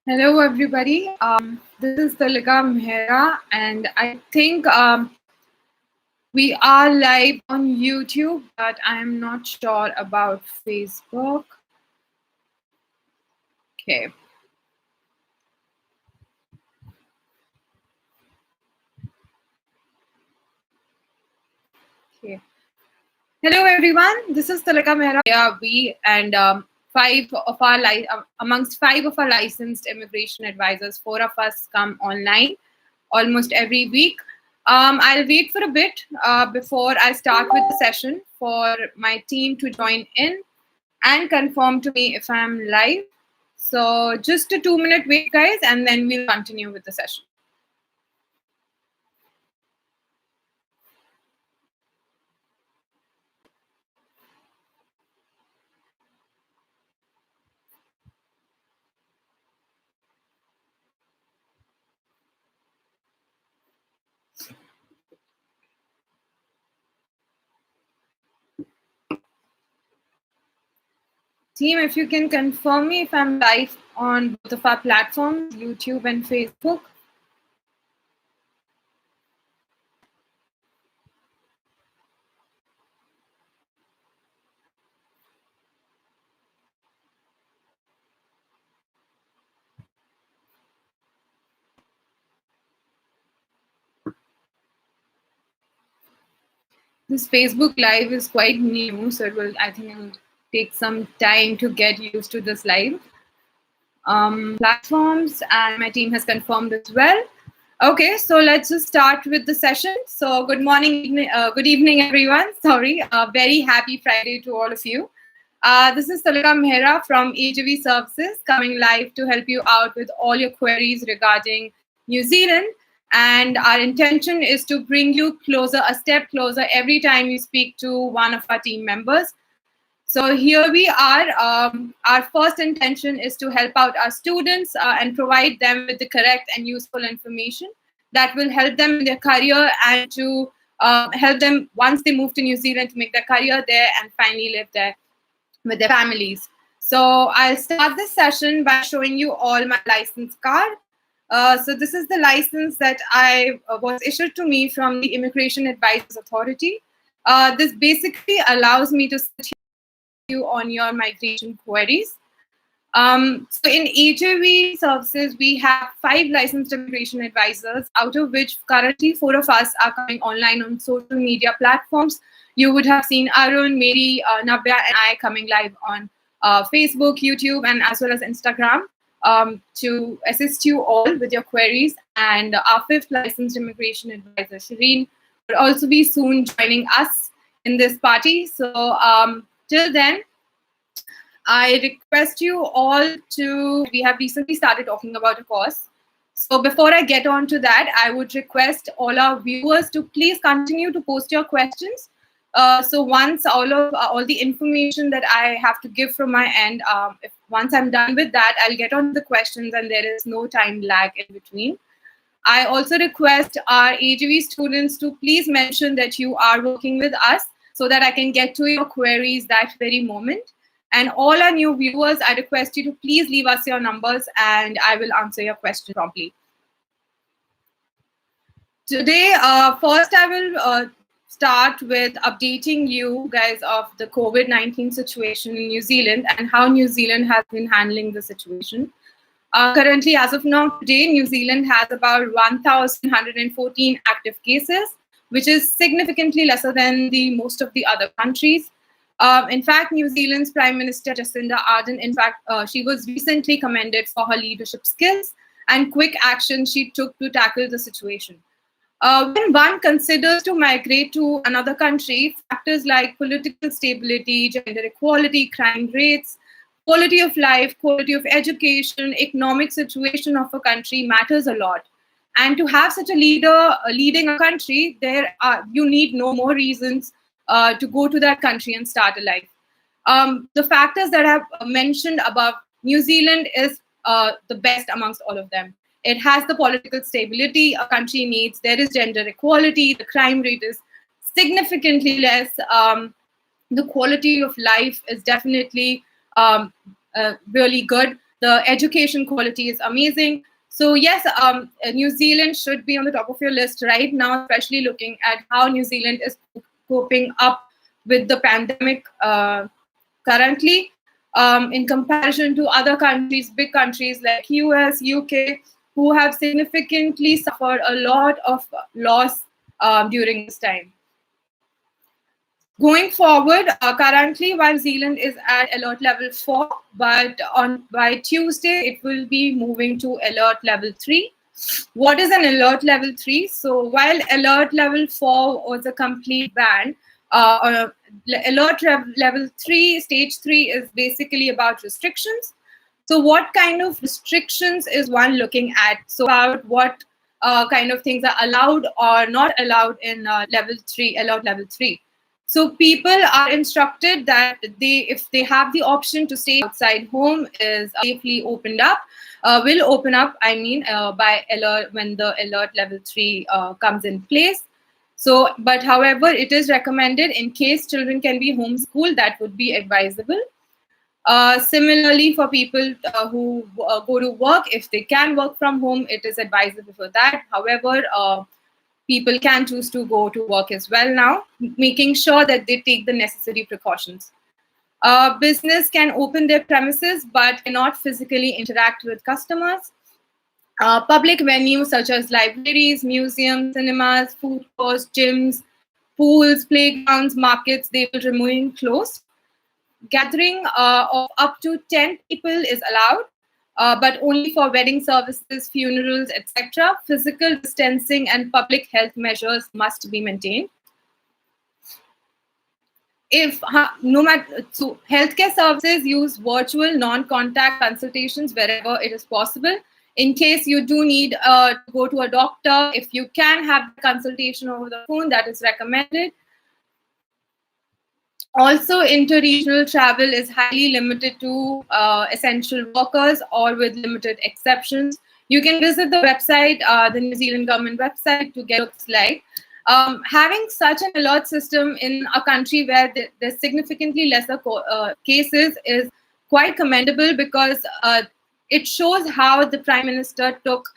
Hello, everybody. This is Talika Mehra, and I think we are live on YouTube, but I am not sure about Facebook. Okay. Okay. Hello, everyone. This is Talika Mehra. Yeah, we and amongst five of our licensed immigration advisors, four of us come online almost every week. I'll wait for a bit before I start with the session for my team to join in and confirm to me if I'm live. So just a 2-minute wait, guys, and then we'll continue with the session. Team, if you can confirm me if I'm live on both of our platforms, YouTube and Facebook. This Facebook Live is quite new, so I think it will take some time to get used to this live. Platforms, and my team has confirmed as well. Okay, so let's just start with the session. So good morning, good evening, everyone. Sorry, very happy Friday to all of you. This is Talika Mehra from AJV Services coming live to help you out with all your queries regarding New Zealand. And our intention is to bring you closer, a step closer every time you speak to one of our team members. So here we are. Our first intention is to help out our students and provide them with the correct and useful information that will help them in their career and to help them once they move to New Zealand to make their career there and finally live there with their families. So I'll start this session by showing you all my license card. So this is the license that I was issued to me from the Immigration Advisors Authority. This basically allows me to sit you on your migration queries. So in AJV services, we have 5 licensed immigration advisors, out of which currently 4 of us are coming online on social media platforms. You would have seen Arun, Mary, Navya, and I coming live on Facebook, YouTube, and as well as Instagram to assist you all with your queries. And our 5th licensed immigration advisor, Shireen, will also be soon joining us in this party. So till then, I request you all to, we have recently started talking about a course. So before I get on to that, I would request all our viewers to please continue to post your questions. So once all the information that I have to give from my end, once I'm done with that, I'll get on to the questions and there is no time lag in between. I also request our AGV students to please mention that you are working with us so that I can get to your queries that very moment. And all our new viewers, I request you to please leave us your numbers and I will answer your question promptly. Today, first I will start with updating you guys of the COVID-19 situation in New Zealand and how New Zealand has been handling the situation. Currently, as of now, today, New Zealand has about 1,114 active cases, which is significantly lesser than most of the other countries. In fact, New Zealand's Prime Minister Jacinda Ardern, she was recently commended for her leadership skills and quick action she took to tackle the situation. When one considers to migrate to another country, factors like political stability, gender equality, crime rates, quality of life, quality of education, economic situation of a country matters a lot. And to have such a leader leading a country, you need no more reasons to go to that country and start a life. The factors that I've mentioned above, New Zealand is the best amongst all of them. It has the political stability a country needs. There is gender equality. The crime rate is significantly less. The quality of life is definitely really good. The education quality is amazing. So yes, New Zealand should be on the top of your list right now, especially looking at how New Zealand is coping up with the pandemic currently, in comparison to other countries, big countries like US, UK, who have significantly suffered a lot of loss during this time. Going forward, currently, while New Zealand is at alert level 4, but by Tuesday, it will be moving to alert level 3. What is an alert level 3? So while alert level 4 was a complete ban, alert level 3, stage 3 is basically about restrictions. So what kind of restrictions is one looking at? So about what kind of things are allowed or not allowed in level 3, alert level 3. So people are instructed that if they have the option to stay outside home, is safely opened up, will open up, by alert when the alert level 3 comes in place. So, but however, it is recommended in case children can be homeschooled, that would be advisable. Similarly, for people who go to work, if they can work from home, it is advisable for that. However, people can choose to go to work as well now, making sure that they take the necessary precautions. Business can open their premises but cannot physically interact with customers. Public venues such as libraries, museums, cinemas, food courts, gyms, pools, playgrounds, markets, they will remain closed. Gathering of up to 10 people is allowed, but only for wedding services, funerals, etc. Physical distancing and public health measures must be maintained. So healthcare services use virtual non-contact consultations wherever it is possible. In case you do need to go to a doctor, if you can have the consultation over the phone, that is recommended. Also, interregional travel is highly limited to essential workers or with limited exceptions. You can visit the website, the New Zealand government website, to get what it's like. Having such an alert system in a country where there's significantly lesser cases is quite commendable, because it shows how the Prime Minister took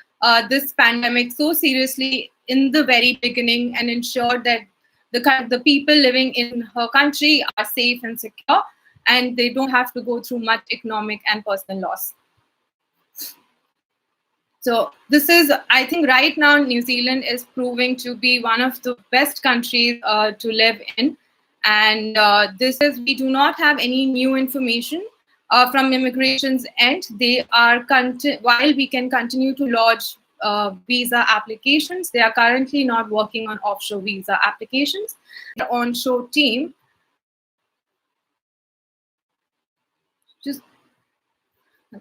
this pandemic so seriously in the very beginning and ensured that the people living in her country are safe and secure, and they don't have to go through much economic and personal loss. So this is, I think right now, New Zealand is proving to be one of the best countries to live in. And we do not have any new information from immigration's end. They are, while we can continue to lodge visa applications, they are currently not working on offshore visa applications. The onshore team just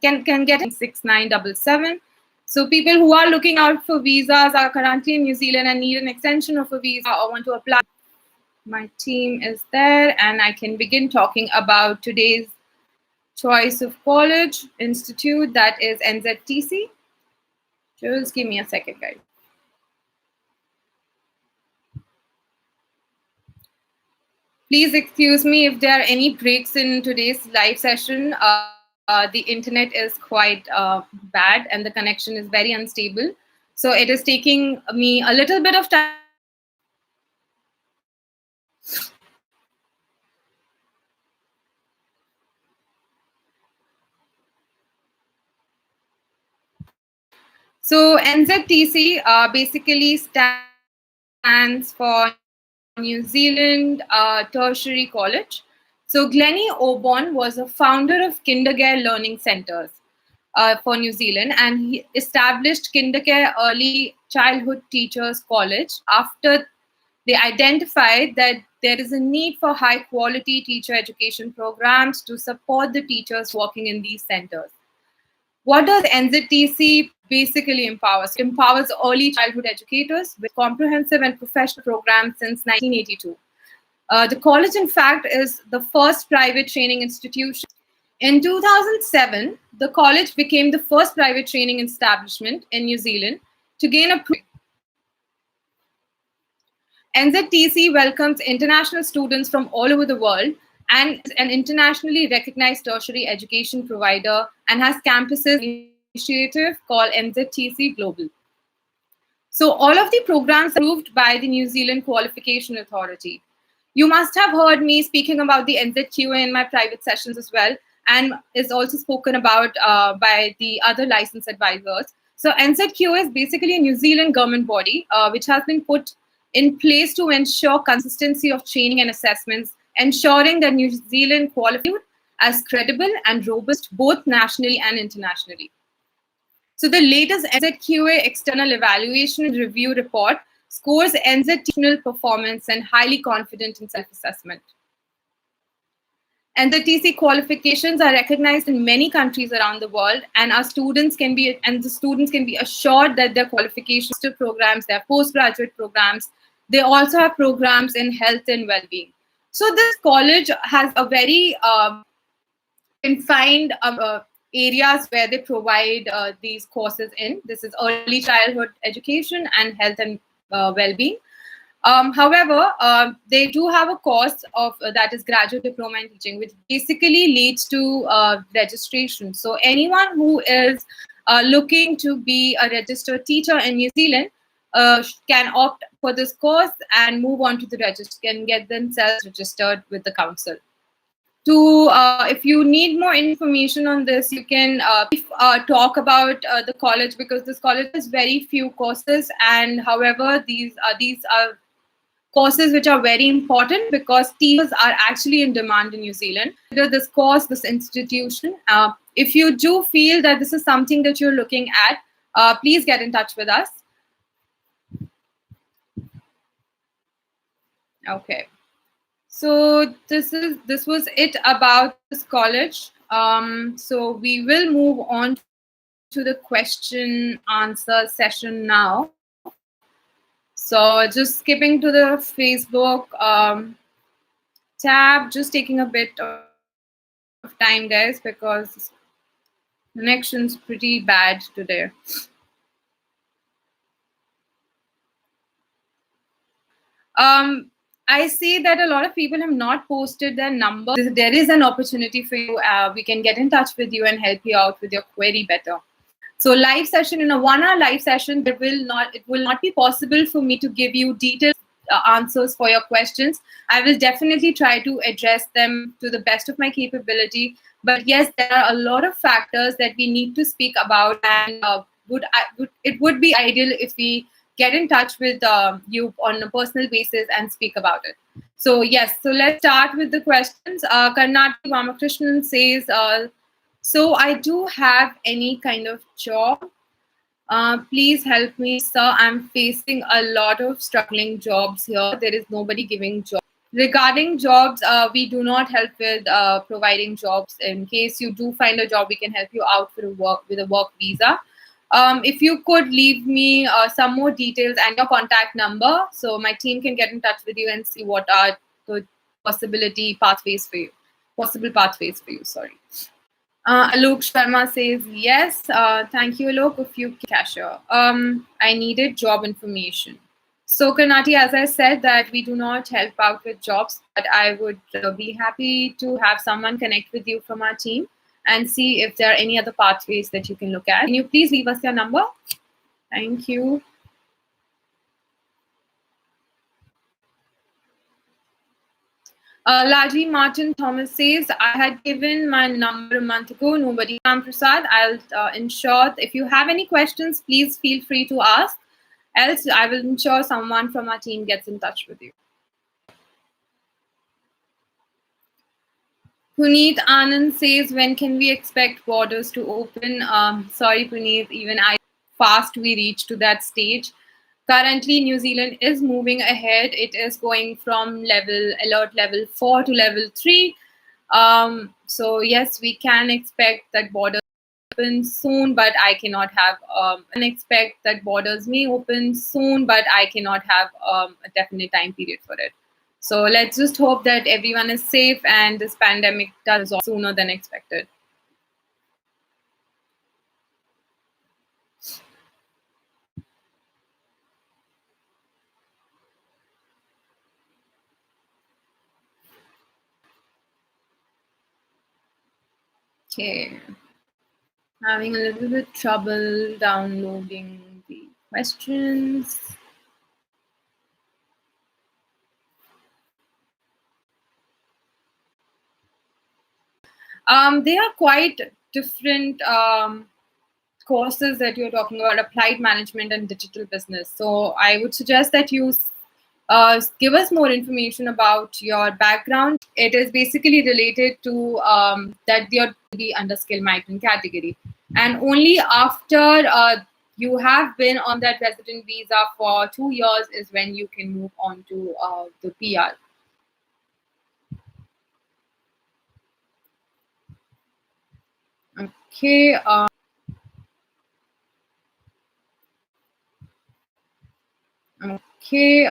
can get 6977. So people who are looking out for visas, are currently in New Zealand and need an extension of a visa or want to apply, my team is there, and I can begin talking about today's choice of college institute, that is NZTC. Just give me a second, guys. Please excuse me if there are any breaks in today's live session. The internet is quite bad and the connection is very unstable. So it is taking me a little bit of time. So NZTC basically stands for New Zealand Tertiary College. So Glennie Oborn was a founder of Kindercare Learning Centers for New Zealand, and he established Kindercare Early Childhood Teachers College after they identified that there is a need for high quality teacher education programs to support the teachers working in these centers. What does NZTC basically empower? It empowers early childhood educators with comprehensive and professional programs since 1982. The college, in fact, is the first private training institution. In 2007, the college became the first private training establishment in New Zealand to gain approval. NZTC welcomes international students from all over the world and is an internationally recognized tertiary education provider and has campuses initiative called NZTC Global. So all of the programs are approved by the New Zealand Qualification Authority. You must have heard me speaking about the NZQA in my private sessions as well, and is also spoken about by the other license advisors. So NZQA is basically a New Zealand government body which has been put in place to ensure consistency of training and assessments, ensuring that New Zealand qualified as credible and robust both nationally and internationally. So the latest NZQA external evaluation and review report scores NZ performance and highly confident in self-assessment. NZTC qualifications are recognized in many countries around the world, and the students can be assured that their qualifications to programs, their postgraduate programs, they also have programs in health and well-being. So this college has a very confined areas where they provide these courses in. This is early childhood education and health and well-being. However, they do have a course of that is graduate diploma in teaching, which basically leads to registration. So anyone who is looking to be a registered teacher in New Zealand can opt for this course and move on to the register, can get themselves registered with the council. If you need more information on this, you can talk about the college, because this college has very few courses, and however these are courses which are very important because teachers are actually in demand in New Zealand. This course, this institution, if you do feel that this is something that you're looking at, please get in touch with us. Okay. So this was it about this college. So we will move on to the question answer session now. So just skipping to the Facebook tab, just taking a bit of time, guys, because connection's pretty bad today. I see that a lot of people have not posted their number. There is an opportunity for you. We can get in touch with you and help you out with your query better. So live session, in a 1-hour live session, it will not be possible for me to give you detailed answers for your questions. I will definitely try to address them to the best of my capability. But yes, there are a lot of factors that we need to speak about, and it would be ideal if we get in touch with you on a personal basis and speak about it. So yes, so let's start with the questions. Karnataka Ramakrishnan says, so I do have any kind of job. Please help me, sir. I'm facing a lot of struggling jobs here. There is nobody giving jobs. Regarding jobs, we do not help with providing jobs. In case you do find a job, we can help you out with a work visa. If you could leave me some more details and your contact number, so my team can get in touch with you and see what are the possible pathways for you. Sorry. Alok Sharma says, yes, thank you, Alok, if you cashier. I needed job information. So, Karnati, as I said, that we do not help out with jobs, but I would be happy to have someone connect with you from our team and see if there are any other pathways that you can look at. Can you please leave us your number? Thank you. Laji Martin Thomas says, I had given my number a month ago. Nobody. Prasad, I'll ensure if you have any questions, please feel free to ask. Else, I will ensure someone from our team gets in touch with you. Puneet Anand says, when can we expect borders to open? Sorry, Puneet, even fast we reach to that stage. Currently, New Zealand is moving ahead. It is going from alert level 4 to level 3. So yes, we can expect that borders open soon, but I cannot have expect that borders may open soon, but I cannot have a definite time period for it. So let's just hope that everyone is safe and this pandemic does resolve sooner than expected. Okay. Having a little bit trouble downloading the questions. They are quite different courses that you're talking about, applied management and digital business. So I would suggest that you give us more information about your background. It is basically related to that you're the underskilled migrant category. And only after you have been on that resident visa for 2 years is when you can move on to the PR. Okay. Okay.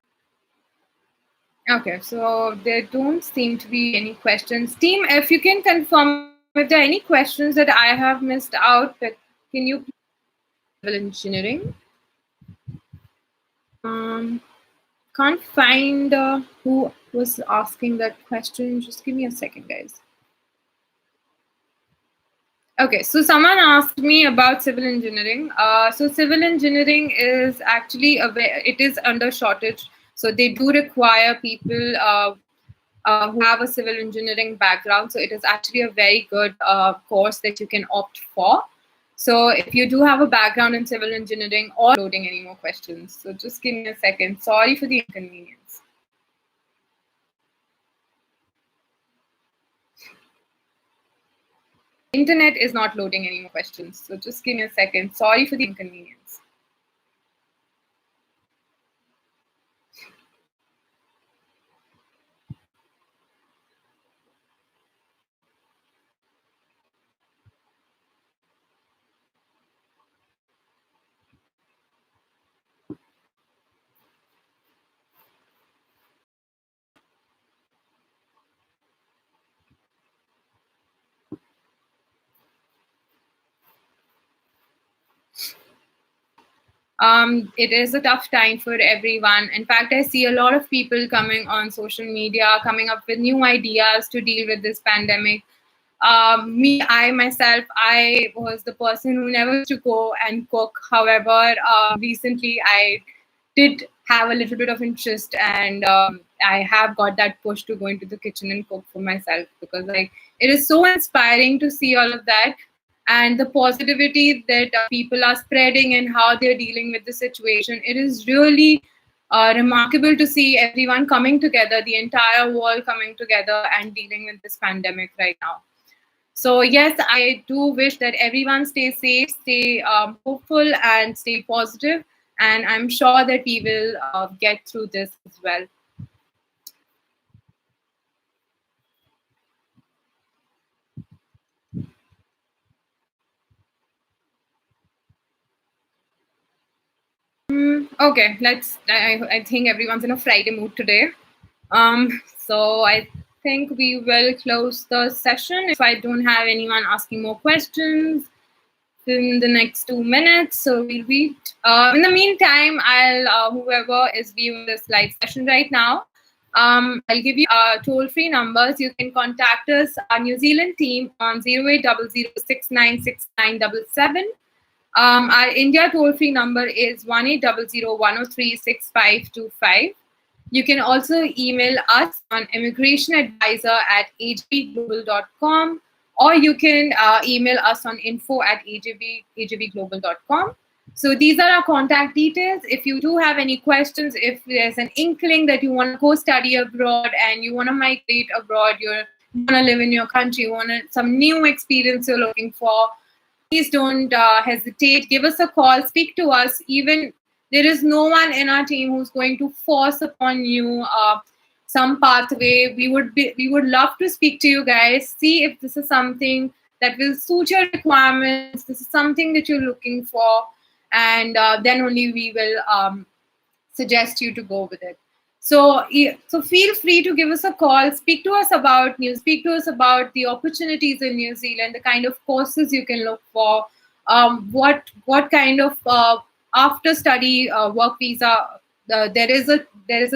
Okay, so there don't seem to be any questions. Team, if you can confirm if there are any questions that I have missed out, but can you please civil engineering? Can't find who was asking that question. Just give me a second, guys. Okay, so someone asked me about civil engineering. So civil engineering is actually it is under shortage. So they do require people who have a civil engineering background. So it is actually a very good course that you can opt for. So if you do have a background in civil engineering or loading any more questions, so just give me a second. Sorry for the inconvenience. Internet is not loading any more questions. So just give me a second. Sorry for the inconvenience. It is a tough time for everyone. In fact, I see a lot of people coming on social media, coming up with new ideas to deal with this pandemic. I myself, I was the person who never used to go and cook. However, recently I did have a little bit of interest, and I have got that push to go into the kitchen and cook for myself, because like it is so inspiring to see all of that and the positivity that people are spreading and how they're dealing with the situation. It is really remarkable to see everyone coming together, the entire world coming together and dealing with this pandemic right now. So yes, I do wish that everyone stays safe, stay hopeful, and stay positive. And I'm sure that we will get through this as well. Okay, let's. I think everyone's in a Friday mood today. So I think we will close the session if I don't have anyone asking more questions in the next 2 minutes. So we'll read. In the meantime, I'll whoever is viewing this live session right now, I'll give you toll-free numbers. You can contact us, our New Zealand team, on 0800696977. Our India toll-free number is 180010365525. You can also email us on immigrationadvisor@ajbglobal.com, or you can email us on info@ajbglobal.com. So these are our contact details. If you do have any questions, if there's an inkling that you want to go study abroad and you want to migrate abroad, you want to live in your country, you want some new experience you're looking for, please don't hesitate. Give us a call, speak to us. Even there is no one in our team who's going to force upon you some pathway. We would love to speak to you guys, see if this is something that will suit your requirements, this is something that you're looking for, and then only we will suggest you to go with it. So feel free to give us a call, speak to us about the opportunities in New Zealand, the kind of courses you can look for, what kind of after study work visa. There is a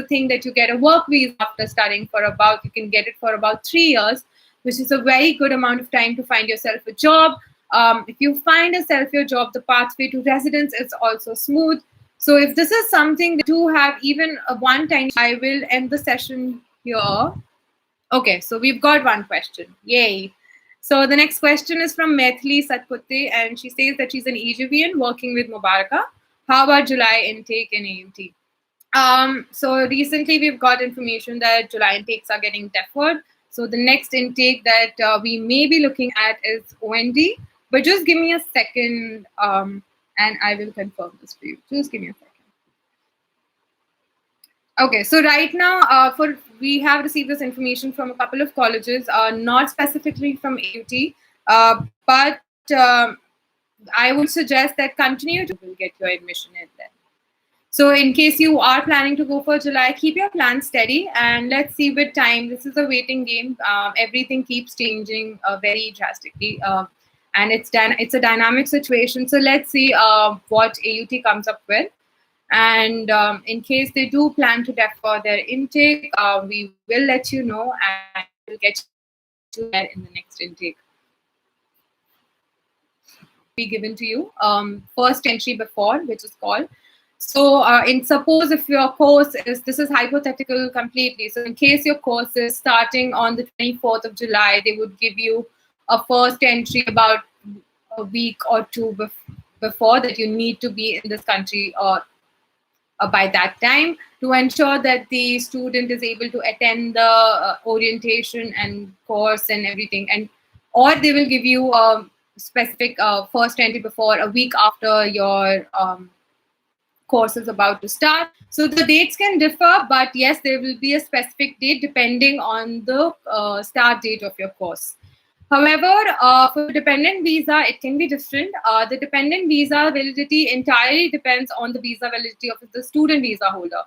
thing that you get a work visa after studying for about, you can get it for about 3 years, which is a very good amount of time to find yourself a job. If you find yourself your job, the pathway to residence is also smooth. So if this is something that you have even a one tiny, I will end the session here. Okay, so we've got one question. Yay. So the next question is from Methli Satputty, and she says that she's an Egyptian working with Mubaraka. How about July intake in AUT? So recently we've got information that July intakes are getting deferred. So the next intake that we may be looking at is OND. But just give me a second, and I will confirm this for you. Just give me a second. Okay, so right now, we have received this information from a couple of colleges, not specifically from AUT, but I would suggest that continue to get your admission in then. So in case you are planning to go for July, keep your plan steady and let's see with time. This is a waiting game. Everything keeps changing very drastically. And it's a dynamic situation. So let's see what AUT comes up with. And in case they do plan to defer their intake, we will let you know and we'll get you there in the next intake. Be given to you first entry before, which is called. So suppose if your course is, this is hypothetical completely. So in case your course is starting on the 24th of July, they would give you a first entry about a week or two before that you need to be in this country or by that time to ensure that the student is able to attend the orientation and course and everything. And or they will give you a specific first entry before a week after your course is about to start. So the dates can differ, but yes, there will be a specific date depending on the start date of your course. However, for dependent visa, it can be different. The dependent visa validity entirely depends on the visa validity of the student visa holder.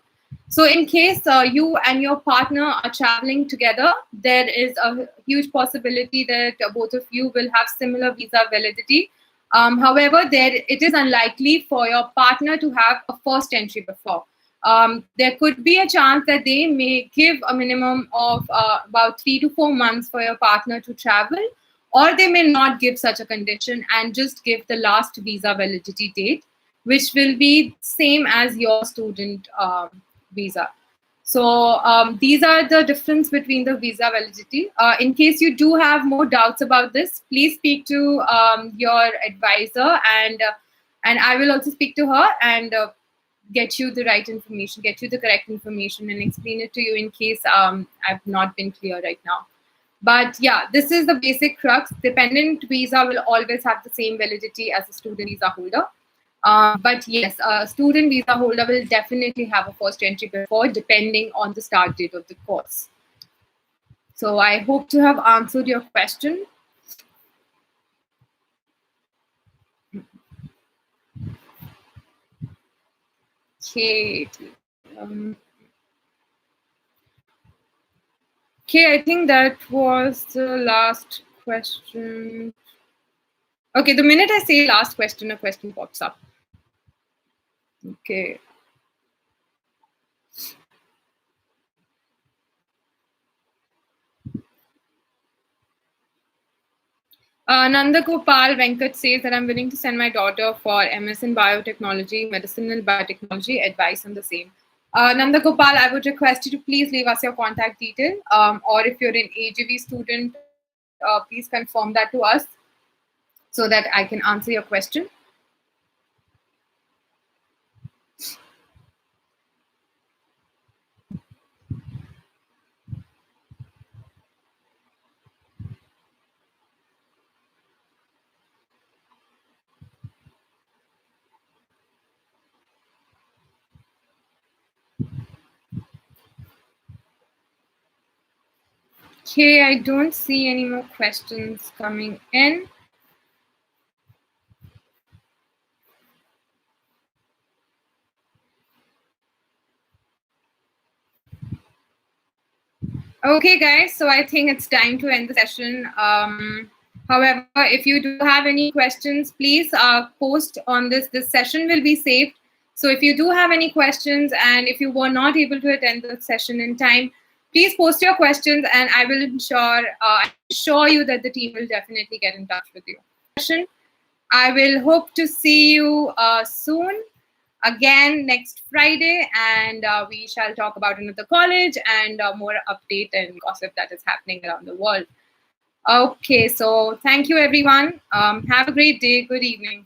So in case you and your partner are traveling together, there is a huge possibility that both of you will have similar visa validity. However, it is unlikely for your partner to have a first entry before. There could be a chance that they may give a minimum of about 3 to 4 months for your partner to travel, or they may not give such a condition and just give the last visa validity date, which will be same as your student visa. So these are the difference between the visa validity. In case you do have more doubts about this, please speak to your advisor, and I will also speak to her and get you the right information, get you the correct information, and explain it to you in case I've not been clear right now. But yeah, this is the basic crux. Dependent visa will always have the same validity as a student visa holder. But yes, a student visa holder will definitely have a first entry before, depending on the start date of the course. So I hope to have answered your question. Okay. Okay, I think that was the last question. Okay, the minute I say last question, a question pops up. Okay. Nanda Gopal Venkat says that I'm willing to send my daughter for MS in biotechnology, medicinal biotechnology, advice on the same. Nanda Gopal, I would request you to please leave us your contact detail, or if you're an AGV student, please confirm that to us so that I can answer your question. Okay, I don't see any more questions coming in. Okay, guys, so I think it's time to end the session. However, if you do have any questions, please post on this. This session will be saved. So if you do have any questions and if you were not able to attend the session in time, Please post your questions, and I will assure you that the team will definitely get in touch with you. I will hope to see you soon again next Friday, and we shall talk about another college and more update and gossip that is happening around the world. Okay, so thank you everyone. Have a great day. Good evening.